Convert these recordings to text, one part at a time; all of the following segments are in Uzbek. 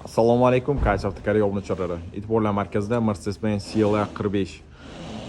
Assalomu alaykum, qaysi avtokarga obunachilari. E'tiborlar markazida Mercedes-Benz CLA 45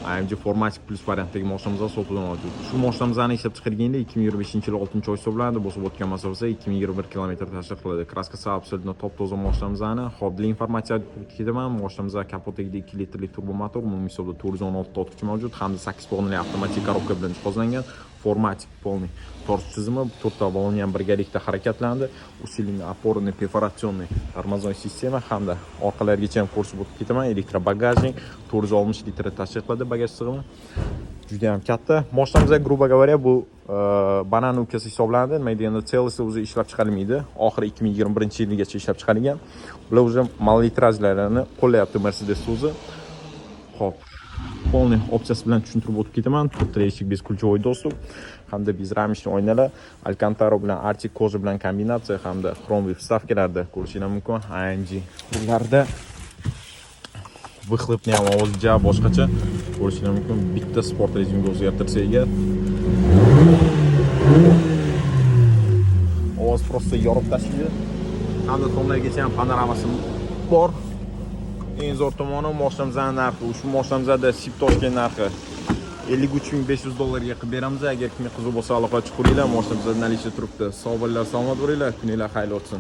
AMG Formatic Plus variantidagi mashinamiz sotuvda mavjud. Shu mashinamizni ishlab chiqarganda 2025-yil 6-oy hisoblanadi. Bosib o'tgan masofasi 2021 km tashkil qiladi. Kraskasi absolyutno top-toza mashinamizni hodli informatsiya ketaman. Mashinamiz kapotida 2 litrli turbo motor, umumiy hisobda 416 ot kuchi mavjud hamda 8 pog'onali avtomatik korobka bilan jihozlangan. Formatic полный torsh tizimi, 4 ta balon birgalikda harakatlandi. Усиленный опорный перфорационный тормозной sistema hamda orqalarigacha ham ko'rsatib o'tib ketaman. Elektrobagajnik 460 litr tashkil qiladi bagaj sig'imi. Juda ham katta. Mashinamizda грубо говоря bu banan ukasi hisoblanadi. Nima deganda целости o'zi ishlab chiqarilmaydi. Oxiri 2021-yilgacha ishlab chiqarilgan. Bular o'zi mallitrajlarni qo'llayapti Mercedes o'zi. Xo'p. Полный opsiyasi bilan tushuntirib o'tib ketaman. 4 eshik bezkulchovoy доступ hamda bezramishli oynalar, Alcantara bilan Arctic koja bilan kombinatsiya hamda xromli vstavkalarda ko'rishingiz mumkin. AMG bularda выхлопный ham ovozi ja boshqacha ko'rishingiz mumkin. Bitta sport rejimga o'zgartirsa ega. Ovoz просто yorib tashlaydi. Hamda tomlargacha ham panoramasi bor. Eng zo'r tomoni mashinamizning narxi. Ushbu mashinamizda Siptoshga narxi $53,500 ga qilib beramiz. Agar kimga qiziq bo'lsa aloqa chiqib qo'yinglar. Mashinamizda nalisha turibdi. Sog' bo'linglar, salomat bo'linglar. Kuningiz xayr o'tsin.